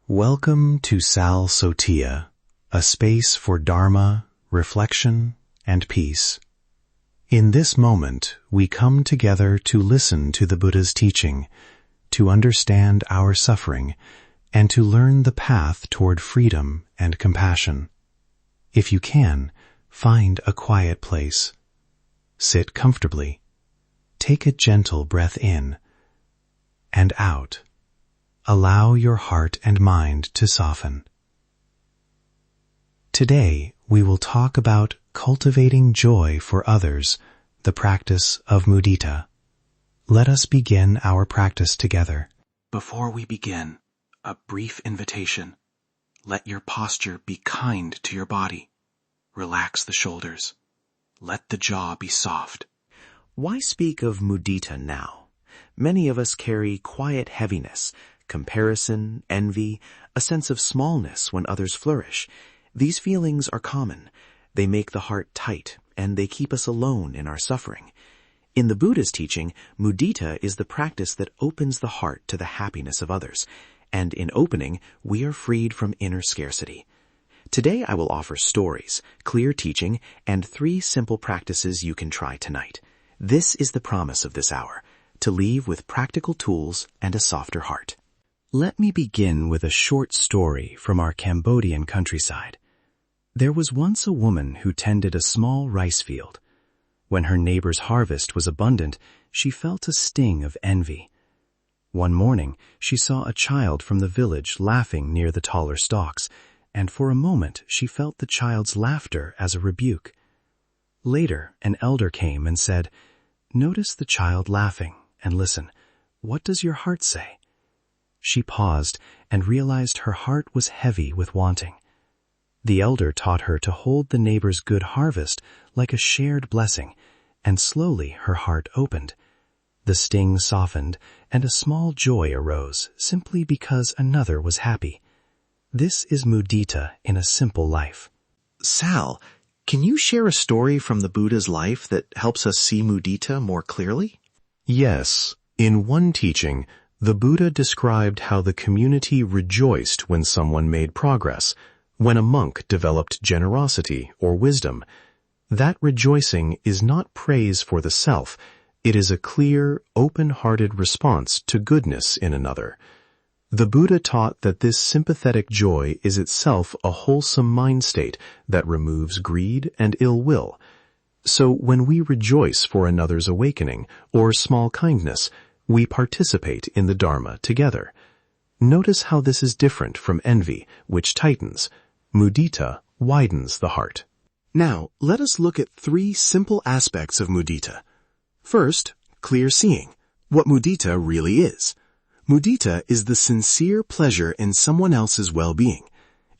Welcome to Sal Sothea, a space for Dharma, reflection, and peace. In this moment, we come together to listen to the Buddha's teaching, to understand our suffering, and to learn the path toward freedom and compassion. If you can, find a quiet place. Sit comfortably. Take a gentle breath in and out. Allow your heart and mind to soften. Today, we will talk about cultivating joy for others, the practice of mudita. Let us begin our practice together. Before we begin, a brief invitation. Let your posture be kind to your body. Relax the shoulders. Let the jaw be soft. Why speak of mudita now? Many of us carry quiet heaviness, comparison, envy, a sense of smallness when others flourish. These feelings are common. They make the heart tight, and they keep us alone in our suffering. In the Buddha's teaching, mudita is the practice that opens the heart to the happiness of others, and in opening, we are freed from inner scarcity. Today I will offer stories, clear teaching, and 3 simple practices you can try tonight. This is the promise of this hour, to leave with practical tools and a softer heart. Let me begin with a short story from our Cambodian countryside. There was once a woman who tended a small rice field. When her neighbor's harvest was abundant, she felt a sting of envy. One morning, she saw a child from the village laughing near the taller stalks, and for a moment she felt the child's laughter as a rebuke. Later, an elder came and said, "Notice the child laughing, and listen. What does your heart say?" She paused and realized her heart was heavy with wanting. The elder taught her to hold the neighbor's good harvest like a shared blessing, and slowly her heart opened. The sting softened, and a small joy arose simply because another was happy. This is mudita in a simple life. Sal, can you share a story from the Buddha's life that helps us see mudita more clearly? Yes, in one teaching, the Buddha described how the community rejoiced when someone made progress, when a monk developed generosity or wisdom. That rejoicing is not praise for the self. It is a clear, open-hearted response to goodness in another. The Buddha taught that this sympathetic joy is itself a wholesome mind state that removes greed and ill will. So when we rejoice for another's awakening or small kindness, we participate in the Dharma together. Notice how this is different from envy, which tightens. Mudita widens the heart. Now, let us look at 3 simple aspects of mudita. First, clear seeing, what mudita really is. Mudita is the sincere pleasure in someone else's well-being.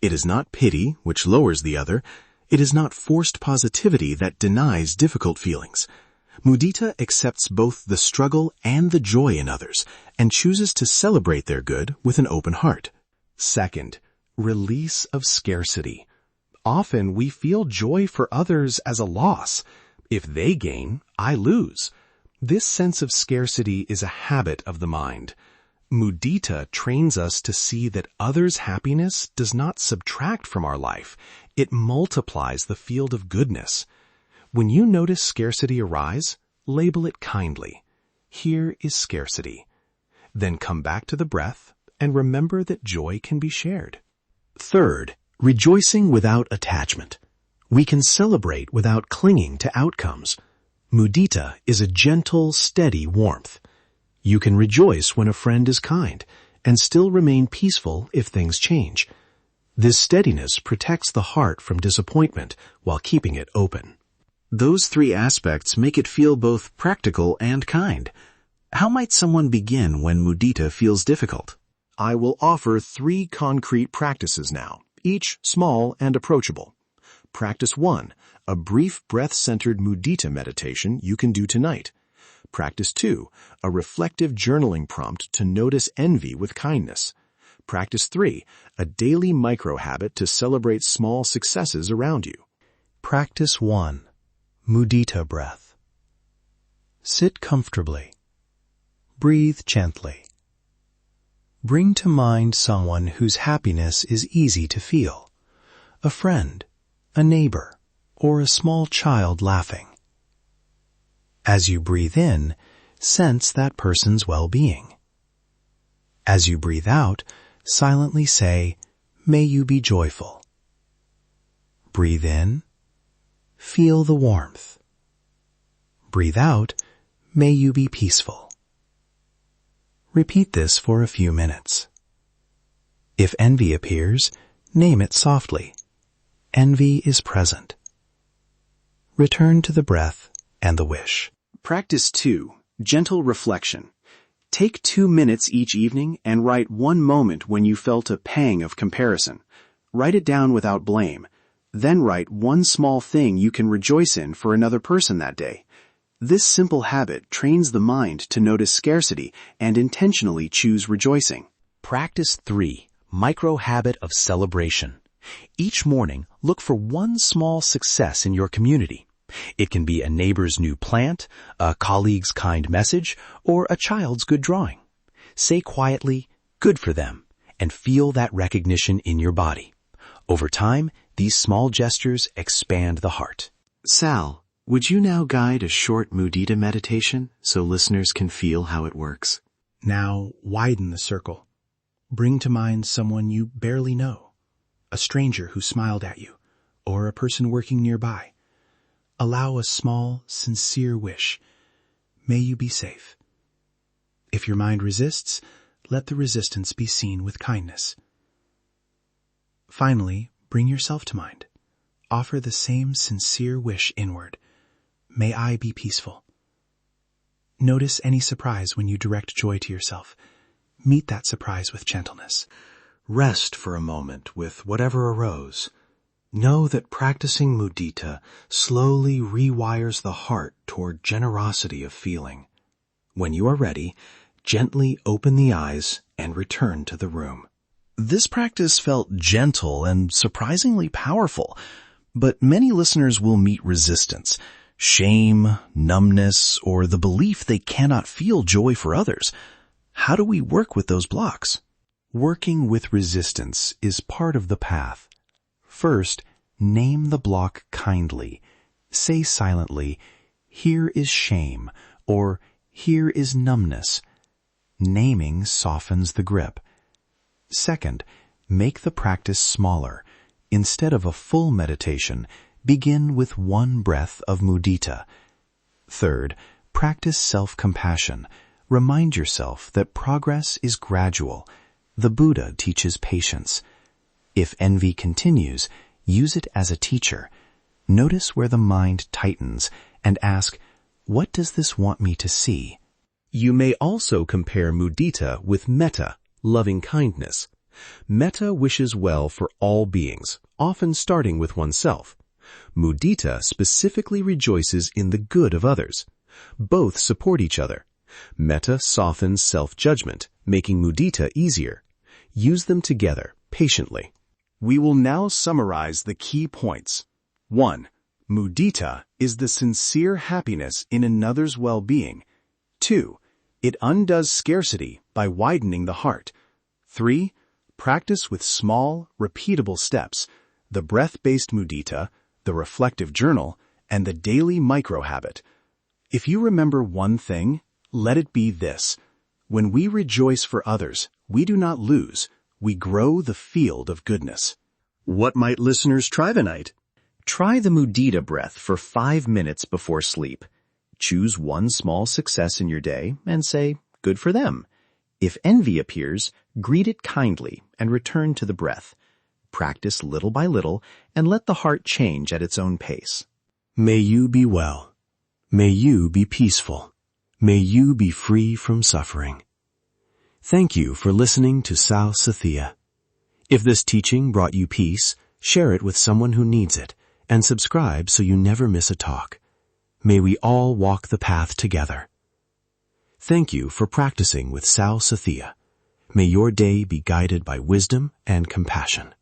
It is not pity, which lowers the other. It is not forced positivity that denies difficult feelings. Mudita accepts both the struggle and the joy in others, and chooses to celebrate their good with an open heart. Second, release of scarcity. Often we feel joy for others as a loss. If they gain, I lose. This sense of scarcity is a habit of the mind. Mudita trains us to see that others' happiness does not subtract from our life. It multiplies the field of goodness. When you notice scarcity arise, label it kindly. Here is scarcity. Then come back to the breath and remember that joy can be shared. Third, rejoicing without attachment. We can celebrate without clinging to outcomes. Mudita is a gentle, steady warmth. You can rejoice when a friend is kind and still remain peaceful if things change. This steadiness protects the heart from disappointment while keeping it open. Those 3 aspects make it feel both practical and kind. How might someone begin when mudita feels difficult? I will offer 3 concrete practices now, each small and approachable. Practice 1, a brief breath-centered mudita meditation you can do tonight. Practice 2, a reflective journaling prompt to notice envy with kindness. Practice 3, a daily micro-habit to celebrate small successes around you. Practice 1. Mudita breath. Sit comfortably. Breathe gently. Bring to mind someone whose happiness is easy to feel. A friend, a neighbor, or a small child laughing. As you breathe in, sense that person's well-being. As you breathe out, silently say, "May you be joyful." Breathe in, feel the warmth. Breathe out, "May you be peaceful." Repeat this for a few minutes. If envy appears, name it softly. Envy is present. Return to the breath and the wish. Practice 2. Gentle reflection. Take 2 minutes each evening and write one moment when you felt a pang of comparison. Write it down without blame. Then write one small thing you can rejoice in for another person that day. This simple habit trains the mind to notice scarcity and intentionally choose rejoicing. Practice 3. Micro-habit of celebration. Each morning, look for one small success in your community. It can be a neighbor's new plant, a colleague's kind message, or a child's good drawing. Say quietly, "Good for them," and feel that recognition in your body. Over time, these small gestures expand the heart. Sal, would you now guide a short Mudita meditation so listeners can feel how it works? Now widen the circle. Bring to mind someone you barely know, a stranger who smiled at you, or a person working nearby. Allow a small, sincere wish. May you be safe. If your mind resists, let the resistance be seen with kindness. Finally, bring yourself to mind. Offer the same sincere wish inward. May I be peaceful. Notice any surprise when you direct joy to yourself. Meet that surprise with gentleness. Rest for a moment with whatever arose. Know that practicing mudita slowly rewires the heart toward generosity of feeling. When you are ready, gently open the eyes and return to the room. This practice felt gentle and surprisingly powerful, but many listeners will meet resistance, shame, numbness, or the belief they cannot feel joy for others. How do we work with those blocks? Working with resistance is part of the path. First, name the block kindly. Say silently, "Here is shame," or "Here is numbness." Naming softens the grip. Second, make the practice smaller. Instead of a full meditation, begin with one breath of mudita. Third, practice self-compassion. Remind yourself that progress is gradual. The Buddha teaches patience. If envy continues, use it as a teacher. Notice where the mind tightens and ask, "What does this want me to see?" You may also compare mudita with metta, loving kindness. Metta wishes well for all beings, often starting with oneself. Mudita specifically rejoices in the good of others. Both support each other. Metta softens self-judgment, making mudita easier. Use them together, patiently. We will now summarize the key points. 1. Mudita is the sincere happiness in another's well-being. 2. It undoes scarcity by widening the heart. 3. Practice with small, repeatable steps, the breath-based mudita, the reflective journal, and the daily micro-habit. If you remember one thing, let it be this. When we rejoice for others, we do not lose. We grow the field of goodness. What might listeners try tonight? Try the mudita breath for 5 minutes before sleep. Choose one small success in your day and say, "Good for them." If envy appears, greet it kindly and return to the breath. Practice little by little and let the heart change at its own pace. May you be well. May you be peaceful. May you be free from suffering. Thank you for listening to Sal Sothea. If this teaching brought you peace, share it with someone who needs it, and subscribe so you never miss a talk. May we all walk the path together. Thank you for practicing with Sal Sothea. May your day be guided by wisdom and compassion.